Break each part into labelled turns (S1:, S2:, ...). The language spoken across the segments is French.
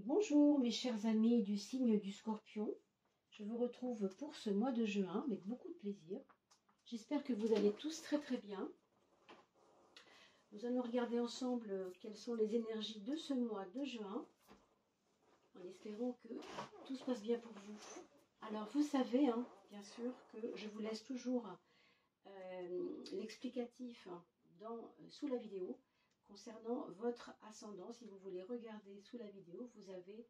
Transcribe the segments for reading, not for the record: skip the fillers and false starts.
S1: Bonjour mes chers amis du signe du Scorpion, je vous retrouve pour ce mois de juin avec beaucoup de plaisir. J'espère que vous allez tous très bien. Nous allons regarder ensemble quelles sont les énergies de ce mois de juin, en espérant que tout se passe bien pour vous. Alors vous savez, bien sûr, que je vous laisse toujours l'explicatif sous la vidéo. Concernant votre ascendant, si vous voulez regarder sous la vidéo, vous avez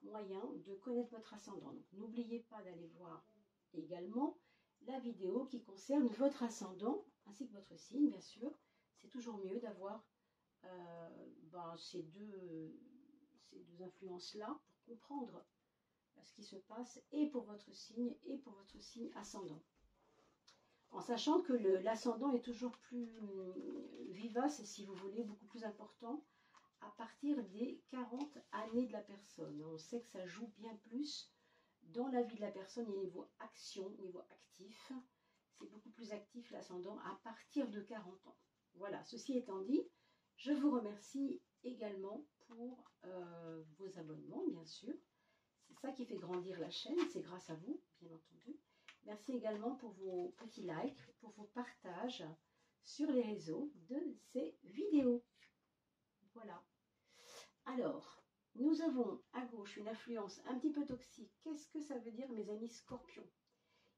S1: moyen de connaître votre ascendant. Donc n'oubliez pas d'aller voir également la vidéo qui concerne votre ascendant, ainsi que votre signe, bien sûr. C'est toujours mieux d'avoir ces deux influences-là pour comprendre ce qui se passe et pour votre signe ascendant. En sachant que l'ascendant est toujours plus vivace, si vous voulez, beaucoup plus important, à partir des 40 années de la personne. On sait que ça joue bien plus dans la vie de la personne, au niveau action, au niveau actif. C'est beaucoup plus actif l'ascendant à partir de 40 ans. Voilà, ceci étant dit, je vous remercie également pour vos abonnements, bien sûr. C'est ça qui fait grandir la chaîne, c'est grâce à vous, bien entendu. Merci également pour vos petits likes, pour vos partages sur les réseaux de ces vidéos. Voilà. Alors, nous avons à gauche une influence un petit peu toxique. Qu'est-ce que ça veut dire, mes amis scorpions?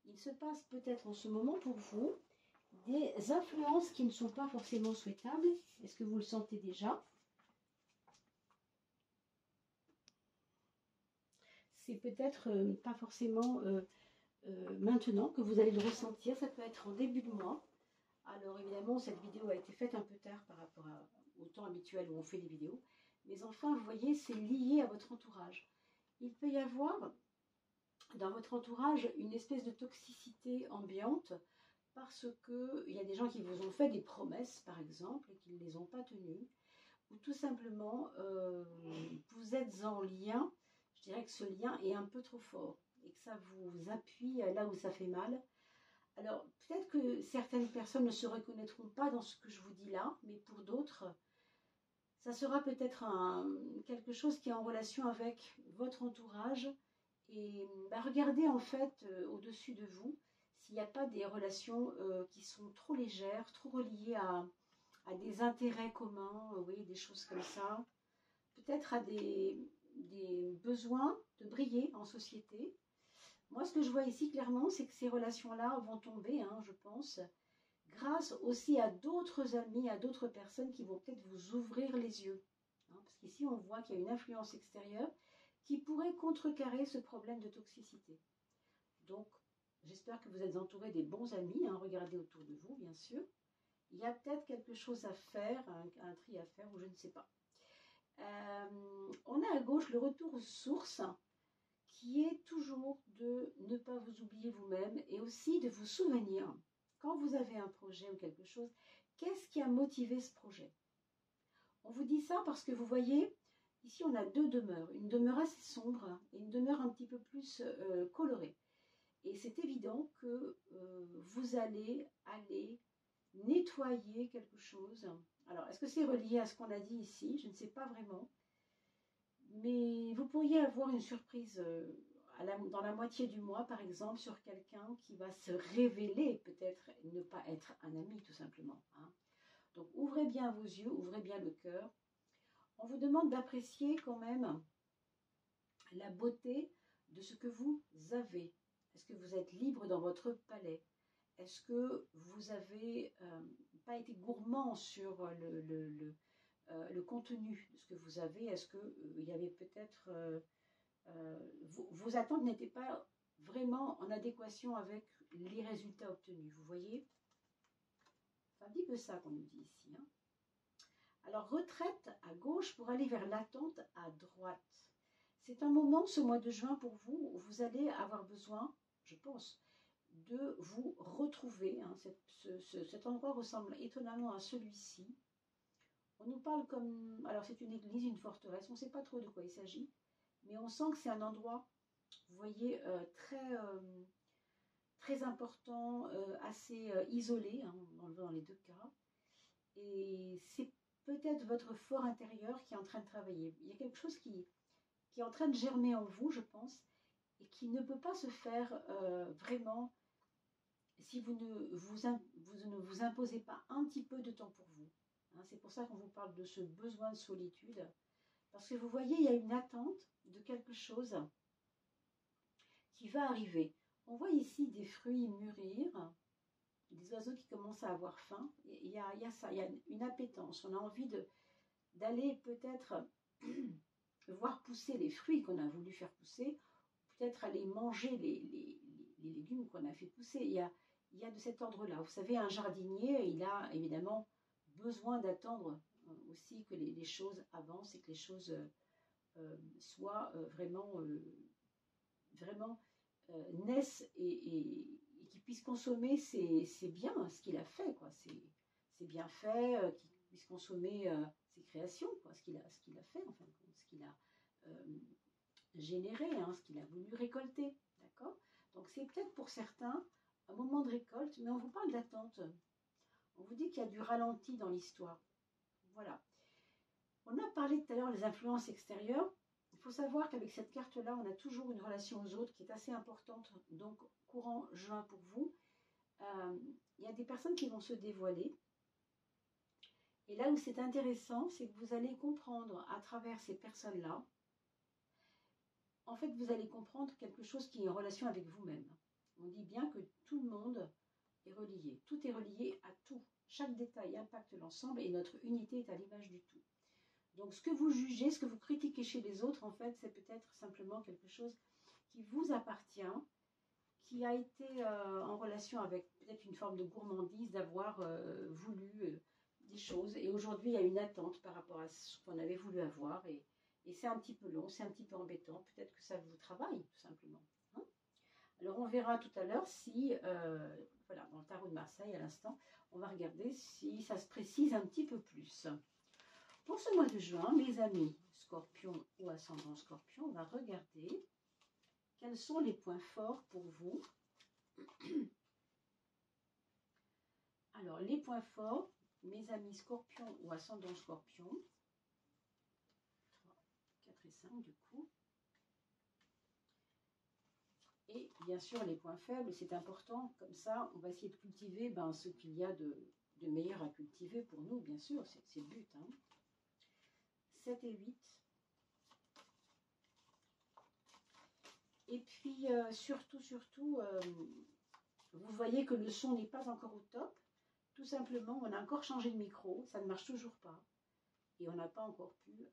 S1: Il se passe peut-être en ce moment pour vous des influences qui ne sont pas forcément souhaitables. Est-ce que vous le sentez déjà? C'est peut-être pas forcément maintenant que vous allez le ressentir. Ça peut être en début de mois. Alors évidemment, cette vidéo a été faite un peu tard par rapport au temps habituel où on fait des vidéos. Mais enfin, vous voyez, c'est lié à votre entourage. Il peut y avoir dans votre entourage une espèce de toxicité ambiante parce qu'il y a des gens qui vous ont fait des promesses, par exemple, et qui ne les ont pas tenues. Ou tout simplement, vous êtes en lien. Je dirais que ce lien est un peu trop fort et que ça vous appuie là où ça fait mal. Alors, peut-être que certaines personnes ne se reconnaîtront pas dans ce que je vous dis là, mais pour d'autres, ça sera peut-être quelque chose qui est en relation avec votre entourage. Et regardez en fait au-dessus de vous s'il n'y a pas des relations qui sont trop légères, trop reliées à des intérêts communs, oui, des choses comme ça. Peut-être à des besoins de briller en société. Moi, ce que je vois ici clairement, c'est que ces relations-là vont tomber, je pense, grâce aussi à d'autres amis, à d'autres personnes qui vont peut-être vous ouvrir les yeux. Parce qu'ici, on voit qu'il y a une influence extérieure qui pourrait contrecarrer ce problème de toxicité. Donc, j'espère que vous êtes entouré des bons amis. Regardez autour de vous, bien sûr. Il y a peut-être quelque chose à faire, un tri à faire, ou je ne sais pas. On a à gauche le retour aux sources, qui est toujours de ne pas vous oublier vous-même et aussi de vous souvenir, quand vous avez un projet ou quelque chose, qu'est-ce qui a motivé ce projet? On vous dit ça parce que vous voyez, ici on a deux demeures, une demeure assez sombre et une demeure un petit peu plus colorée. Et c'est évident que vous allez nettoyer quelque chose. Alors, est-ce que c'est relié à ce qu'on a dit ici? Je ne sais pas vraiment. Mais vous pourriez avoir une surprise dans la moitié du mois, par exemple, sur quelqu'un qui va se révéler, peut-être ne pas être un ami, tout simplement. Donc, ouvrez bien vos yeux, ouvrez bien le cœur. On vous demande d'apprécier quand même la beauté de ce que vous avez. Est-ce que vous êtes libre dans votre palais? Est-ce que vous n'avez pas été gourmand sur le contenu de ce que vous avez? Est-ce qu'il y avait peut-être... vos attentes n'étaient pas vraiment en adéquation avec les résultats obtenus, vous voyez? C'est un petit peu ça qu'on nous dit ici. Alors, retraite à gauche pour aller vers l'attente à droite. C'est un moment, ce mois de juin pour vous, où vous allez avoir besoin, je pense, de vous retrouver. Cet endroit ressemble étonnamment à celui-ci. On nous parle comme... Alors c'est une église, une forteresse, on ne sait pas trop de quoi il s'agit, mais on sent que c'est un endroit, vous voyez, très important, assez isolé, dans les deux cas. Et c'est peut-être votre fort intérieur qui est en train de travailler. Il y a quelque chose qui qui est en train de germer en vous, je pense, et qui ne peut pas se faire vraiment si vous ne vous imposez pas un petit peu de temps pour vous. Hein, c'est pour ça qu'on vous parle de ce besoin de solitude. Parce que vous voyez, il y a une attente de quelque chose qui va arriver. On voit ici des fruits mûrir, des oiseaux qui commencent à avoir faim. Il y a ça, il y a une appétence. On a envie d'aller peut-être voir pousser les fruits qu'on a voulu faire pousser, peut-être aller manger les légumes qu'on a fait pousser. Il y a de cet ordre-là. Vous savez, un jardinier, il a évidemment besoin d'attendre aussi que les choses avancent et que les choses soient vraiment naissent et qu'il puisse consommer ses biens, ce qu'il a fait, quoi. C'est bien fait, qu'il puisse consommer ses créations, quoi, ce qu'il a fait, enfin, ce qu'il a généré, hein, ce qu'il a voulu récolter, d'accord? Donc c'est peut-être pour certains un moment de récolte, mais on vous parle d'attente. On vous dit qu'il y a du ralenti dans l'histoire. Voilà. On a parlé tout à l'heure des influences extérieures. Il faut savoir qu'avec cette carte-là, on a toujours une relation aux autres qui est assez importante. Donc, courant juin pour vous, il y a des personnes qui vont se dévoiler. Et là où c'est intéressant, c'est que vous allez comprendre à travers ces personnes-là, en fait, vous allez comprendre quelque chose qui est en relation avec vous-même. On dit bien que tout le monde est relié. Tout est relié à tout. Chaque détail impacte l'ensemble et notre unité est à l'image du tout. Donc, ce que vous jugez, ce que vous critiquez chez les autres, en fait, c'est peut-être simplement quelque chose qui vous appartient, qui a été en relation avec peut-être une forme de gourmandise, d'avoir voulu des choses. Et aujourd'hui, il y a une attente par rapport à ce qu'on avait voulu avoir. Et c'est un petit peu long, c'est un petit peu embêtant. Peut-être que ça vous travaille, tout simplement. Hein. Alors, on verra tout à l'heure si, voilà, dans le tarot de Marseille, à l'instant, on va regarder si ça se précise un petit peu plus. Pour ce mois de juin, mes amis Scorpion ou ascendant Scorpion, on va regarder quels sont les points forts pour vous. Alors, les points forts, mes amis Scorpion ou ascendant Scorpion, 3, 4 et 5 du coup. Et bien sûr, les points faibles, c'est important. Comme ça, on va essayer de cultiver ce qu'il y a de meilleur à cultiver pour nous, bien sûr. C'est le but. Hein. 7 et 8. Et puis, surtout, vous voyez que le son n'est pas encore au top. Tout simplement, on a encore changé de micro, ça ne marche toujours pas. Et on n'a pas encore pu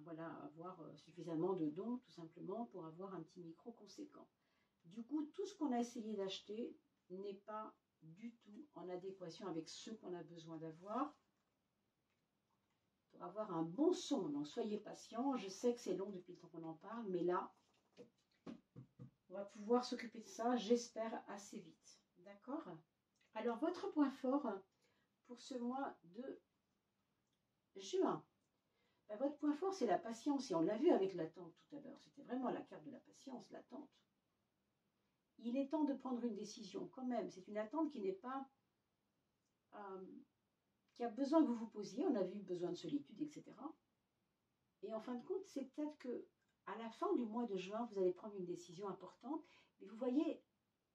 S1: avoir suffisamment de dons, tout simplement, pour avoir un petit micro conséquent. Du coup, tout ce qu'on a essayé d'acheter n'est pas du tout en adéquation avec ce qu'on a besoin d'avoir pour avoir un bon son. Donc, soyez patients. Je sais que c'est long depuis le temps qu'on en parle, mais là, on va pouvoir s'occuper de ça, j'espère, assez vite. D'accord? Alors, votre point fort pour ce mois de juin. Votre point fort, c'est la patience. Et on l'a vu avec l'attente tout à l'heure. C'était vraiment la carte de la patience, l'attente. Il est temps de prendre une décision quand même. C'est une attente qui n'est pas... qui a besoin que vous vous posiez. On a vu besoin de solitude, etc. Et en fin de compte, c'est peut-être que à la fin du mois de juin, vous allez prendre une décision importante. Mais vous voyez,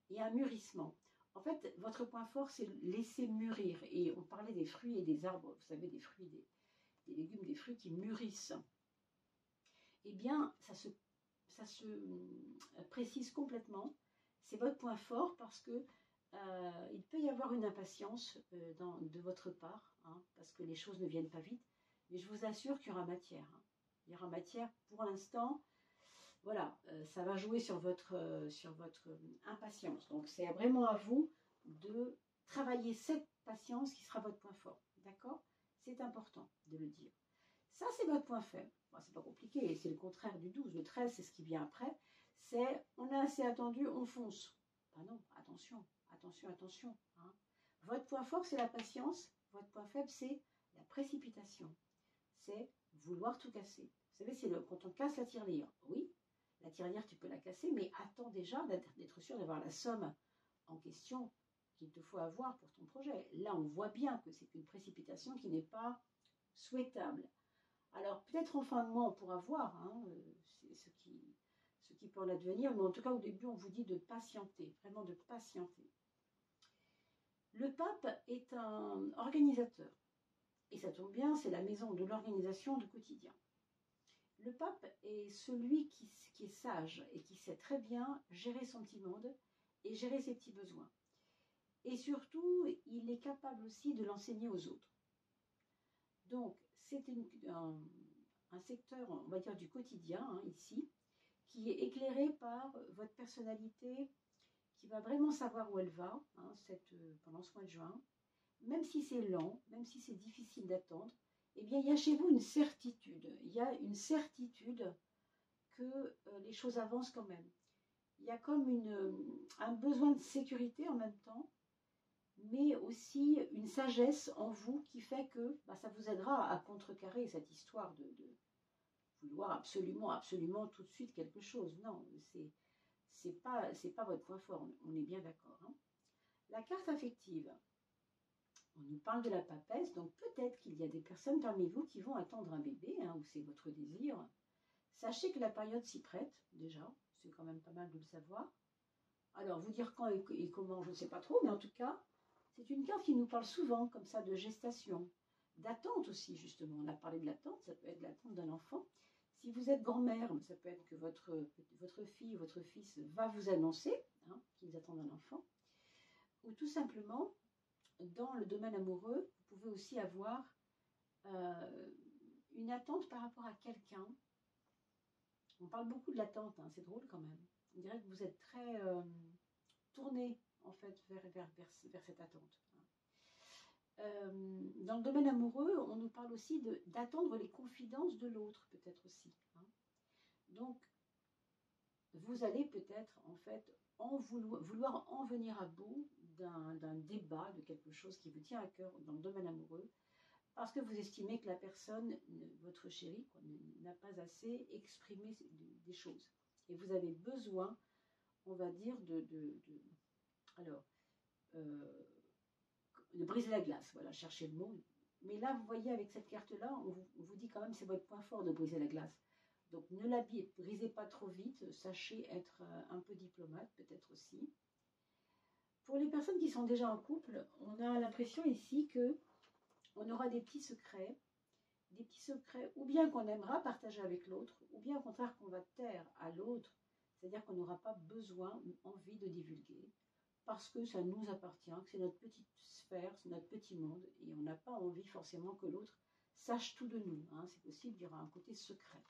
S1: il y a un mûrissement. En fait, votre point fort, c'est laisser mûrir. Et on parlait des fruits et des arbres. Vous savez, des fruits, des légumes, des fruits qui mûrissent. Eh bien, ça se précise complètement. C'est votre point fort parce que il peut y avoir une impatience de votre part, hein, parce que les choses ne viennent pas vite. Mais je vous assure qu'il y aura matière. Hein. Il y aura matière pour l'instant. Voilà, ça va jouer sur votre impatience. Donc, c'est vraiment à vous de travailler cette patience qui sera votre point fort. D'accord? C'est important de le dire. Ça, c'est votre point faible. Bon, c'est pas compliqué, c'est le contraire du 12. Le 13, c'est ce qui vient après. C'est, on a assez attendu, on fonce. Ben non, attention, attention, attention. Hein. Votre point fort, c'est la patience. Votre point faible, c'est la précipitation. C'est vouloir tout casser. Vous savez, c'est quand on casse la tirelire. Oui, la tirelire, tu peux la casser, mais attends déjà d'être sûr d'avoir la somme en question qu'il te faut avoir pour ton projet. Là, on voit bien que c'est une précipitation qui n'est pas souhaitable. Alors, peut-être en fin de mois, on pourra voir, hein, peut en advenir, mais en tout cas au début on vous dit de patienter, vraiment de patienter. Le pape est un organisateur, et ça tombe bien, c'est la maison de l'organisation du quotidien. Le pape est celui qui est sage et qui sait très bien gérer son petit monde et gérer ses petits besoins. Et surtout, il est capable aussi de l'enseigner aux autres. Donc, c'est un secteur, on va dire, du quotidien, hein, ici, qui est éclairé par votre personnalité, qui va vraiment savoir où elle va, hein, pendant ce mois de juin. Même si c'est lent, même si c'est difficile d'attendre, eh bien, il y a chez vous une certitude. Il y a une certitude que les choses avancent quand même. Il y a comme un besoin de sécurité en même temps, mais aussi une sagesse en vous qui fait que ça vous aidera à contrecarrer cette histoire de vouloir absolument, absolument tout de suite quelque chose. Non, c'est pas votre point fort, on est bien d'accord. Hein. La carte affective, on nous parle de la papesse, donc peut-être qu'il y a des personnes parmi vous qui vont attendre un bébé, hein, ou c'est votre désir. Sachez que la période s'y prête, déjà, c'est quand même pas mal de le savoir. Alors, vous dire quand et comment, je ne sais pas trop, mais en tout cas, c'est une carte qui nous parle souvent, comme ça, de gestation, d'attente aussi, justement. On a parlé de l'attente, ça peut être l'attente d'un enfant. Si vous êtes grand-mère, ça peut être que votre fille ou votre fils va vous annoncer hein, qu'ils attendent un enfant. Ou tout simplement, dans le domaine amoureux, vous pouvez aussi avoir une attente par rapport à quelqu'un. On parle beaucoup de l'attente, hein, c'est drôle quand même. On dirait que vous êtes très tourné en fait vers cette attente. Dans le domaine amoureux, on nous parle aussi d'attendre les confidences de l'autre, peut-être aussi. Hein. Donc, vous allez peut-être en fait vouloir en venir à bout d'un débat, de quelque chose qui vous tient à cœur dans le domaine amoureux, parce que vous estimez que la personne, votre chérie, n'a pas assez exprimé des choses. Et vous avez besoin, on va dire, de briser la glace, voilà, cherchez le mot. Mais là, vous voyez, avec cette carte-là, on vous dit quand même c'est votre point fort de briser la glace. Donc ne la brisez pas trop vite, sachez être un peu diplomate peut-être aussi. Pour les personnes qui sont déjà en couple, on a l'impression ici que on aura des petits secrets ou bien qu'on aimera partager avec l'autre, ou bien au contraire qu'on va taire à l'autre, c'est-à-dire qu'on n'aura pas besoin ou envie de divulguer, parce que ça nous appartient, que c'est notre petite sphère, c'est notre petit monde, et on n'a pas envie forcément que l'autre sache tout de nous. Hein. C'est possible, il y aura un côté secret.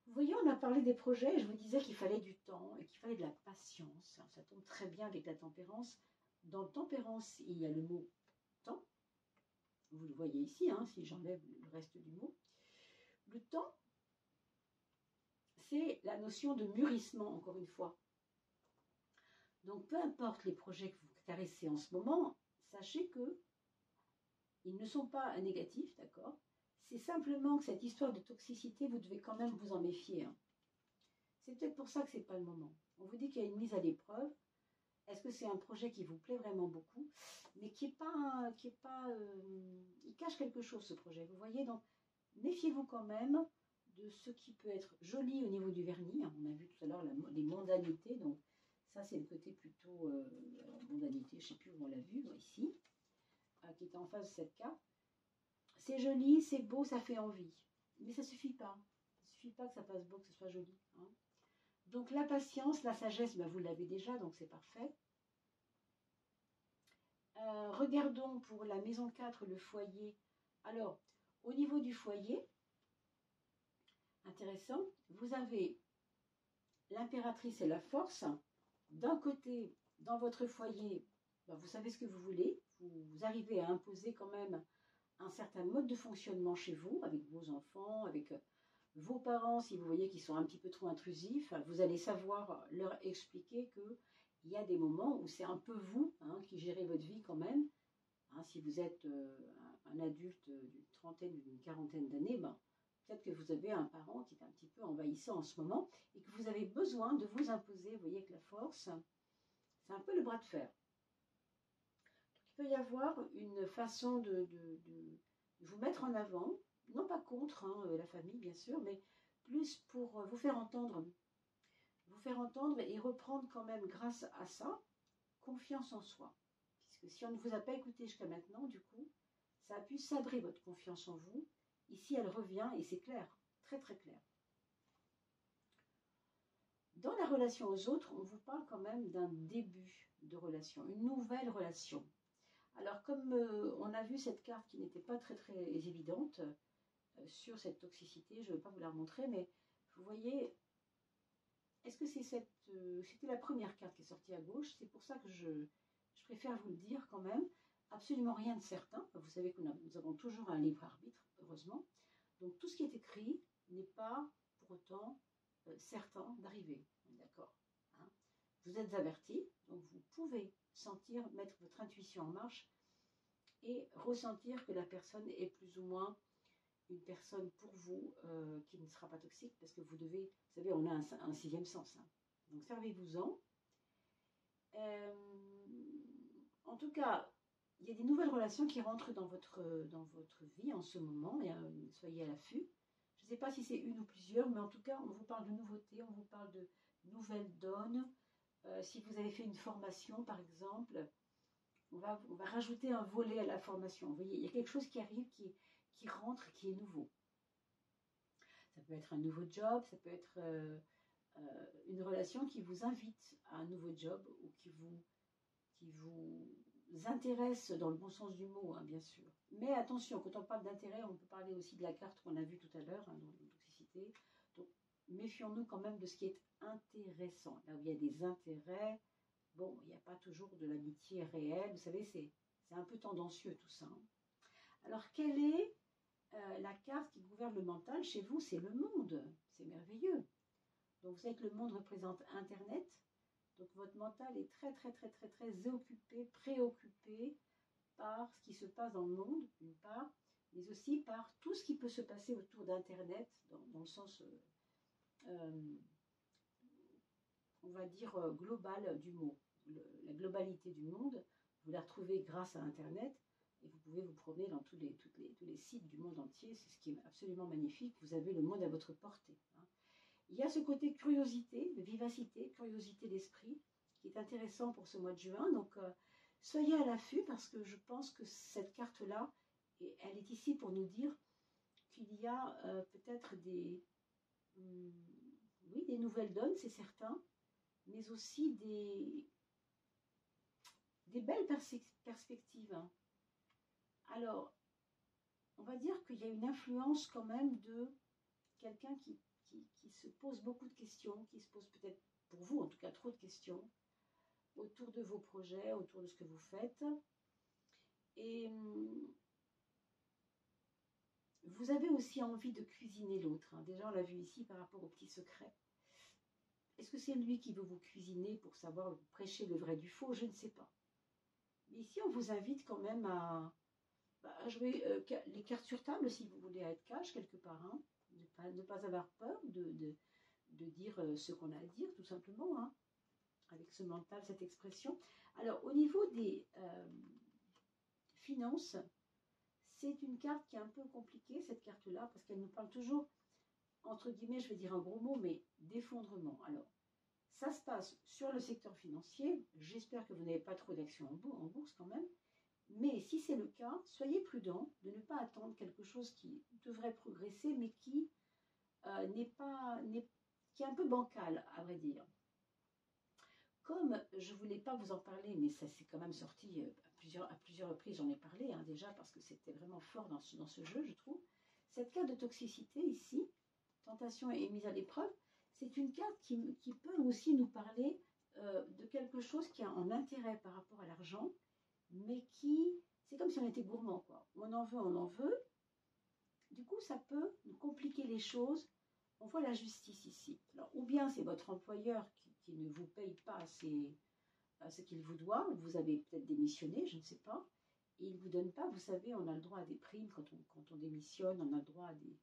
S1: Vous voyez, on a parlé des projets, et je vous disais qu'il fallait du temps et qu'il fallait de la patience. Alors, ça tombe très bien avec la tempérance. Dans tempérance, il y a le mot temps. Vous le voyez ici, hein, si j'enlève le reste du mot. Le temps, c'est la notion de mûrissement, encore une fois. Donc, peu importe les projets que vous caressez en ce moment, sachez que ils ne sont pas négatifs, d'accord? C'est simplement que cette histoire de toxicité, vous devez quand même vous en méfier. Hein. C'est peut-être pour ça que ce n'est pas le moment. On vous dit qu'il y a une mise à l'épreuve. Est-ce que c'est un projet qui vous plaît vraiment beaucoup, mais qui il cache quelque chose, ce projet. Vous voyez, donc, méfiez-vous quand même de ce qui peut être joli au niveau du vernis. On a vu tout à l'heure les mondanités, donc ça, c'est le côté plutôt mondanité, je ne sais plus où on l'a vu, ici, qui est en face de cette carte. C'est joli, c'est beau, ça fait envie. Mais ça ne suffit pas. Ça ne suffit pas que ça passe beau, que ce soit joli. Hein. Donc la patience, la sagesse, vous l'avez déjà, donc c'est parfait. Regardons pour la maison 4, le foyer. Alors, au niveau du foyer, intéressant, vous avez l'impératrice et la force. D'un côté, dans votre foyer, vous savez ce que vous voulez. Vous arrivez à imposer quand même un certain mode de fonctionnement chez vous, avec vos enfants, avec vos parents, si vous voyez qu'ils sont un petit peu trop intrusifs, vous allez savoir leur expliquer qu'il y a des moments où c'est un peu vous hein, qui gérez votre vie quand même. Hein, si vous êtes un adulte d'une trentaine ou d'une quarantaine d'années, peut-être que vous avez un parent qui est un petit peu envahissant en ce moment et que vous avez besoin de vous imposer, vous voyez, avec la force. C'est un peu le bras de fer. Il peut y avoir une façon de vous mettre en avant, non pas contre la famille bien sûr, mais plus pour vous faire entendre et reprendre quand même grâce à ça, confiance en soi. Puisque si on ne vous a pas écouté jusqu'à maintenant, du coup, ça a pu sabrer votre confiance en vous. Ici, elle revient et c'est clair, très très clair. Dans la relation aux autres, on vous parle quand même d'un début de relation, une nouvelle relation. Alors comme on a vu cette carte qui n'était pas très très évidente sur cette toxicité, je ne vais pas vous la remontrer, mais vous voyez, est-ce que c'est c'était la première carte qui est sortie à gauche, c'est pour ça que je préfère vous le dire quand même, absolument rien de certain. Vous savez que nous avons toujours un libre arbitre, heureusement. Donc tout ce qui est écrit n'est pas pour autant certain d'arriver. D'accord, hein. Vous êtes averti, donc vous pouvez sentir, mettre votre intuition en marche et ressentir que la personne est plus ou moins une personne pour vous qui ne sera pas toxique, parce que vous devez, vous savez, on a un sixième sens. Hein. Donc servez-vous-en. En tout cas, il y a des nouvelles relations qui rentrent dans votre vie en ce moment, et soyez à l'affût. Je ne sais pas si c'est une ou plusieurs, mais en tout cas, on vous parle de nouveautés, on vous parle de nouvelles donnes. Si vous avez fait une formation, par exemple, on va rajouter un volet à la formation. Vous voyez, il y a quelque chose qui arrive, qui rentre, qui est nouveau. Ça peut être un nouveau job, ça peut être une relation qui vous invite à un nouveau job ou qui vous intéresse dans le bon sens du mot, hein, bien sûr. Mais attention, quand on parle d'intérêt, on peut parler aussi de la carte qu'on a vue tout à l'heure, hein, dans la toxicité. Donc, méfions-nous quand même de ce qui est intéressant. Là où il y a des intérêts, bon, il n'y a pas toujours de l'amitié réelle. Vous savez, c'est un peu tendancieux tout ça. Hein. Alors, quelle est la carte qui gouverne le mental chez vous? C'est le monde. C'est merveilleux. Donc, vous savez que le monde représente Internet. Donc, votre mental est très, très, très, très, très occupé, préoccupé par ce qui se passe dans le monde, d'une part, mais aussi par tout ce qui peut se passer autour d'Internet, dans le sens, on va dire, global du mot. La globalité du monde, vous la retrouvez grâce à Internet, et vous pouvez vous promener dans tous les sites du monde entier. C'est ce qui est absolument magnifique. Vous avez le monde à votre portée. Hein. Il y a ce côté curiosité, de vivacité, curiosité d'esprit, qui est intéressant pour ce mois de juin. Donc, soyez à l'affût, parce que je pense que cette carte-là, elle est ici pour nous dire qu'il y a peut-être des nouvelles donnes, c'est certain, mais aussi des belles perspectives. Hein. Alors, on va dire qu'il y a une influence quand même de quelqu'un qui se pose beaucoup de questions, qui se pose peut-être, pour vous en tout cas, trop de questions autour de vos projets, autour de ce que vous faites. Et vous avez aussi envie de cuisiner l'autre. Hein. Déjà, on l'a vu ici par rapport au petit secret. Est-ce que c'est lui qui veut vous cuisiner pour savoir prêcher le vrai du faux? Je ne sais pas. Mais ici, on vous invite quand même à jouer les cartes sur table si vous voulez être cash quelque part. Hein. Ne pas avoir peur de dire ce qu'on a à dire, tout simplement, hein, avec ce mental, cette expression. Alors, au niveau des finances, c'est une carte qui est un peu compliquée, cette carte-là, parce qu'elle nous parle toujours, entre guillemets, je vais dire un gros mot, mais d'effondrement. Alors, ça se passe sur le secteur financier. J'espère que vous n'avez pas trop d'actions en bourse quand même. Mais si c'est le cas, soyez prudent de ne pas attendre quelque chose qui devrait progresser, mais qui qui est un peu bancal, à vrai dire. Comme je ne voulais pas vous en parler, mais ça s'est quand même sorti à plusieurs reprises, j'en ai parlé hein, déjà, parce que c'était vraiment fort dans ce jeu, je trouve. Cette carte de toxicité ici, tentation et mise à l'épreuve, c'est une carte qui peut aussi nous parler de quelque chose qui a un intérêt par rapport à l'argent, mais c'est comme si on était gourmand, quoi. On en veut. Du coup, ça peut nous compliquer les choses. On voit la justice ici. Alors, ou bien c'est votre employeur qui ne vous paye pas ce qu'il vous doit, ou vous avez peut-être démissionné, je ne sais pas, et il ne vous donne pas. Vous savez, on a le droit à des primes quand on démissionne, on a le droit à des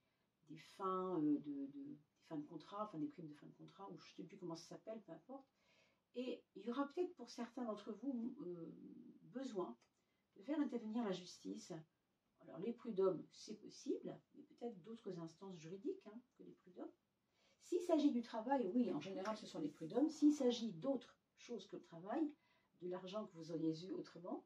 S1: fins des fins de contrat, enfin des primes de fin de contrat, ou je ne sais plus comment ça s'appelle, peu importe. Et il y aura peut-être pour certains d'entre vous besoin de faire intervenir la justice. Alors les prud'hommes, c'est possible, mais peut-être d'autres instances juridiques que les prud'hommes. S'il s'agit du travail, oui, en général, ce sont les prud'hommes. S'il s'agit d'autres choses que le travail, de l'argent que vous auriez eu autrement,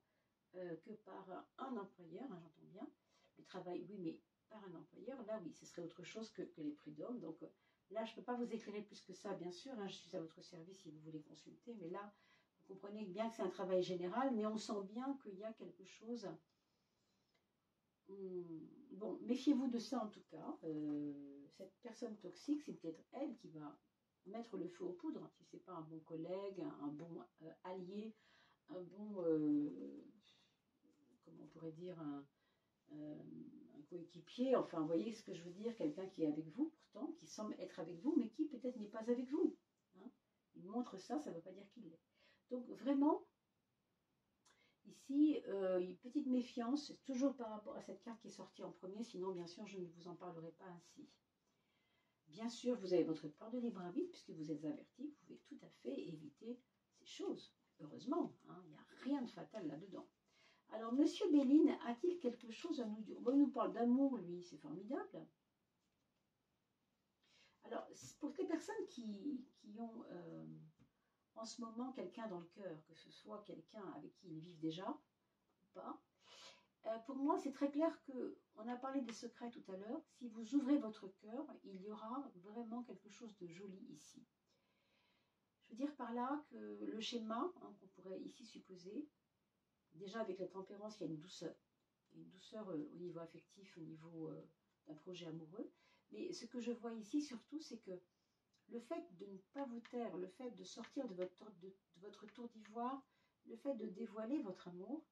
S1: que par un employeur, hein, j'entends bien. Le travail, oui, mais par un employeur, là, oui, ce serait autre chose que les prud'hommes. Donc là, je ne peux pas vous éclairer plus que ça, bien sûr. Hein, je suis à votre service si vous voulez consulter. Mais là, vous comprenez bien que c'est un travail général, mais on sent bien qu'il y a quelque chose. Bon, méfiez-vous de ça en tout cas. Cette personne toxique, c'est peut-être elle qui va mettre le feu aux poudres. Si ce n'est pas un bon collègue, un bon allié, un bon, comment on pourrait dire, un coéquipier. Enfin, vous voyez ce que je veux dire, quelqu'un qui est avec vous pourtant, qui semble être avec vous, mais qui peut-être n'est pas avec vous. Hein. Il montre ça, ça ne veut pas dire qu'il l'est. Donc vraiment, ici, une petite méfiance, toujours par rapport à cette carte qui est sortie en premier, sinon bien sûr je ne vous en parlerai pas ainsi. Bien sûr, vous avez votre part de libre arbitre, puisque vous êtes averti, vous pouvez tout à fait éviter ces choses. Heureusement, hein, il n'y a rien de fatal là-dedans. Alors, Monsieur Béline, a-t-il quelque chose à nous dire? Bon, il nous parle d'amour, lui, c'est formidable. Alors, pour les personnes qui ont en ce moment quelqu'un dans le cœur, que ce soit quelqu'un avec qui ils vivent déjà ou pas, pour moi, c'est très clair qu'on a parlé des secrets tout à l'heure. Si vous ouvrez votre cœur, il y aura vraiment quelque chose de joli ici. Je veux dire par là que le schéma hein, qu'on pourrait ici supposer, déjà avec la tempérance, il y a une douceur. Il y a une douceur au niveau affectif, au niveau d'un projet amoureux. Mais ce que je vois ici surtout, c'est que le fait de ne pas vous taire, le fait de sortir de votre tour d'ivoire, le fait de dévoiler votre amour,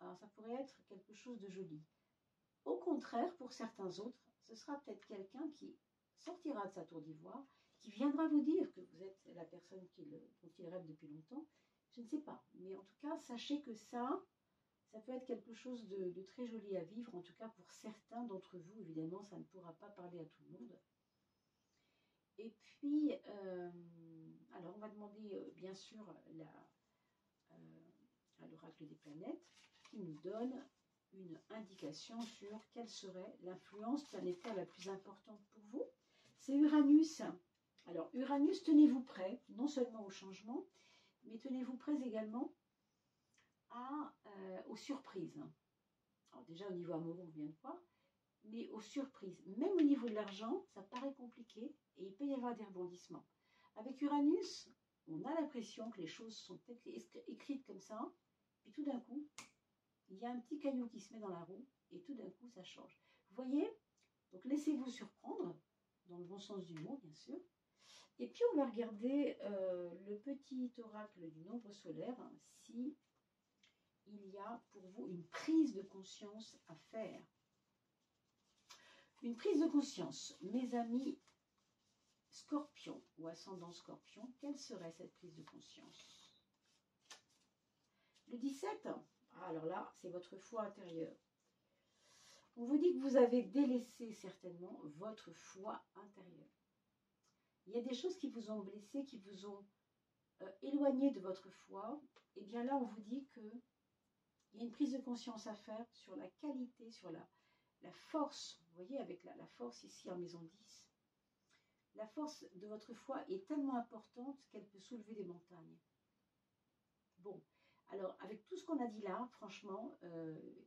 S1: alors ça pourrait être quelque chose de joli. Au contraire, pour certains autres, ce sera peut-être quelqu'un qui sortira de sa tour d'ivoire, qui viendra vous dire que vous êtes la personne dont il rêve depuis longtemps. Je ne sais pas, mais en tout cas, sachez que ça peut être quelque chose de très joli à vivre, en tout cas pour certains d'entre vous. Évidemment, ça ne pourra pas parler à tout le monde. Et puis, alors on va demander bien sûr à l'oracle des planètes qui nous donne une indication sur quelle serait l'influence planétaire la plus importante pour vous. C'est Uranus. Alors Uranus, tenez-vous prêt, non seulement au changement, mais tenez-vous prêt également aux surprises. Alors déjà au niveau amoureux, on vient de voir, mais aux surprises. Même au niveau de l'argent, ça paraît compliqué et il peut y avoir des rebondissements. Avec Uranus, on a l'impression que les choses sont écrites comme ça, puis tout d'un coup, il y a un petit caillou qui se met dans la roue et tout d'un coup, ça change. Vous voyez? Donc laissez-vous surprendre, dans le bon sens du mot, bien sûr. Et puis, on va regarder le petit oracle du nombre solaire, hein, si il y a pour vous une prise de conscience à faire. Une prise de conscience, mes amis Scorpion ou ascendant Scorpion, quelle serait cette prise de conscience? Le 17, alors là, c'est votre foi intérieure. On vous dit que vous avez délaissé certainement votre foi intérieure. Il y a des choses qui vous ont blessé, qui vous ont éloigné de votre foi. Et bien là, on vous dit qu'il y a une prise de conscience à faire sur la qualité, sur la force. Vous voyez, avec la force ici en maison 10. La force de votre foi est tellement importante qu'elle peut soulever des montagnes. Bon, alors avec tout ce qu'on a dit là, franchement,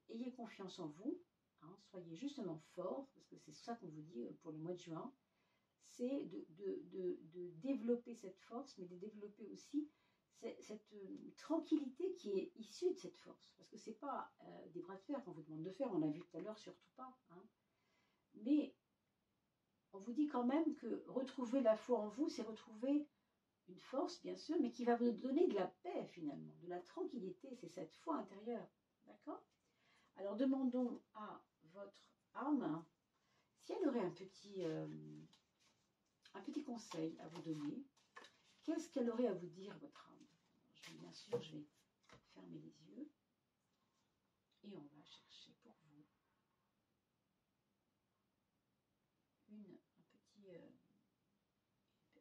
S1: ayez confiance en vous. Hein, soyez justement fort, parce que c'est ça qu'on vous dit pour le mois de juin. C'est de développer cette force, mais de développer aussi cette tranquillité qui est issue de cette force. Parce que ce n'est pas des bras de fer qu'on vous demande de faire, on l'a vu tout à l'heure, surtout pas. Hein. Mais on vous dit quand même que retrouver la foi en vous, c'est retrouver une force, bien sûr, mais qui va vous donner de la paix, finalement, de la tranquillité. C'est cette foi intérieure. D'accord? Alors, demandons à votre âme si elle aurait un petit conseil à vous donner. Qu'est-ce qu'elle aurait à vous dire, votre âme? Bien sûr, je vais fermer les yeux et on va chercher pour vous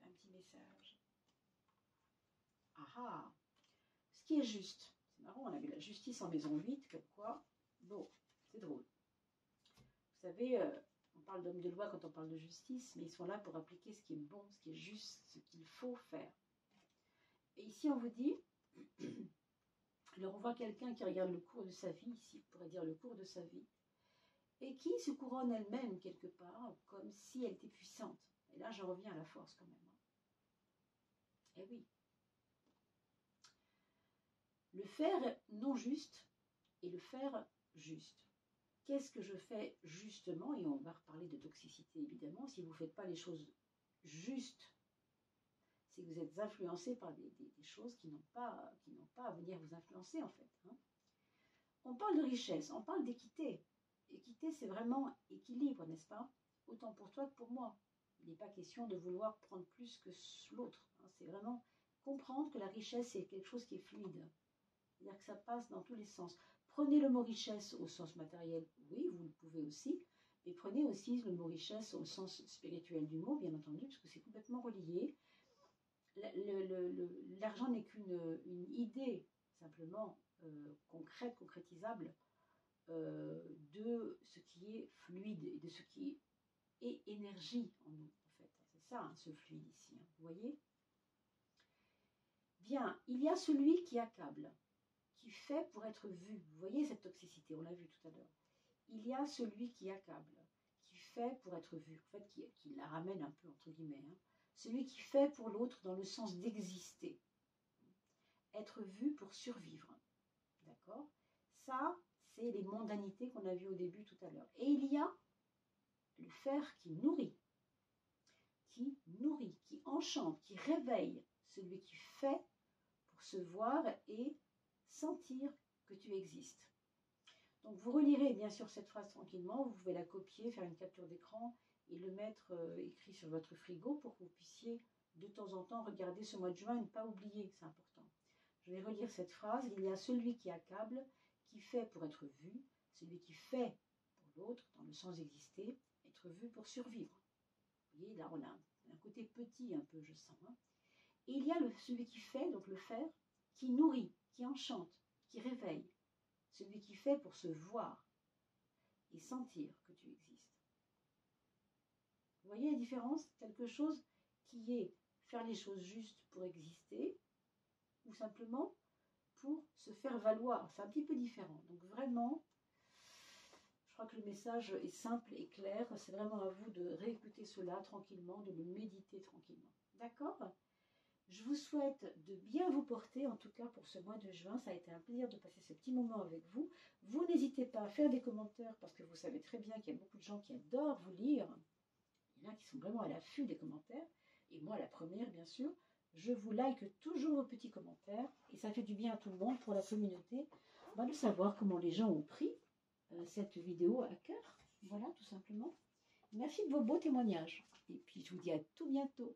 S1: un petit message. Ah ah! Ce qui est juste. C'est marrant, on avait la justice en maison 8, comme quoi. Bon, c'est drôle. Vous savez, on On parle d'hommes de loi quand on parle de justice, mais ils sont là pour appliquer ce qui est bon, ce qui est juste, ce qu'il faut faire. Et ici, on vous dit, alors on voit quelqu'un qui regarde le cours de sa vie, ici, on pourrait dire le cours de sa vie, et qui se couronne elle-même quelque part, comme si elle était puissante. Et là, je reviens à la force quand même. Eh oui. Le faire non juste et le faire juste. Qu'est-ce que je fais justement? Et on va reparler de toxicité évidemment. Si vous ne faites pas les choses justes, c'est que vous êtes influencé par des choses qui n'ont pas à venir vous influencer en fait. Hein. On parle de richesse, on parle d'équité. Équité, c'est vraiment équilibre, n'est-ce pas? Autant pour toi que pour moi. Il n'est pas question de vouloir prendre plus que l'autre. Hein. C'est vraiment comprendre que la richesse, c'est quelque chose qui est fluide. C'est-à-dire que ça passe dans tous les sens. Prenez le mot richesse au sens matériel, oui, vous le pouvez aussi, mais prenez aussi le mot richesse au sens spirituel du mot, bien entendu, parce que c'est complètement relié. L'argent n'est qu'une idée, simplement, concrète, concrétisable, de ce qui est fluide et de ce qui est énergie en nous, en fait. C'est ça, hein, ce fluide ici, hein, vous voyez? Bien, il y a celui qui accable, qui fait pour être vu. Vous voyez cette toxicité, on l'a vu tout à l'heure. Il y a celui qui accable, qui fait pour être vu, en fait, qui la ramène un peu, entre guillemets. Hein. Celui qui fait pour l'autre dans le sens d'exister. Être vu pour survivre. D'accord? Ça, c'est les mondanités qu'on a vues au début tout à l'heure. Et il y a le faire qui nourrit, qui enchante, qui réveille celui qui fait pour se voir et sentir que tu existes. Donc vous relirez bien sûr cette phrase tranquillement, vous pouvez la copier, faire une capture d'écran et le mettre écrit sur votre frigo pour que vous puissiez de temps en temps regarder ce mois de juin et ne pas oublier, c'est important. Je vais relire cette phrase, il y a celui qui accable, qui fait pour être vu, celui qui fait pour l'autre, dans le sens d'exister, être vu pour survivre. Vous voyez, là on a un côté petit un peu, je sens. Hein. Et il y a celui qui fait, donc le faire, qui nourrit, qui enchante, qui réveille. Celui qui fait pour se voir et sentir que tu existes. Vous voyez la différence? Quelque chose qui est faire les choses justes pour exister ou simplement pour se faire valoir. C'est un petit peu différent. Donc vraiment, je crois que le message est simple et clair. C'est vraiment à vous de réécouter cela tranquillement, de le méditer tranquillement. D'accord ? Je vous souhaite de bien vous porter, en tout cas pour ce mois de juin. Ça a été un plaisir de passer ce petit moment avec vous. Vous n'hésitez pas à faire des commentaires parce que vous savez très bien qu'il y a beaucoup de gens qui adorent vous lire. Il y en a qui sont vraiment à l'affût des commentaires. Et moi, la première, bien sûr. Je vous like toujours vos petits commentaires. Et ça fait du bien à tout le monde, pour la communauté, de savoir comment les gens ont pris cette vidéo à cœur. Voilà, tout simplement. Merci de vos beaux témoignages. Et puis, je vous dis à tout bientôt.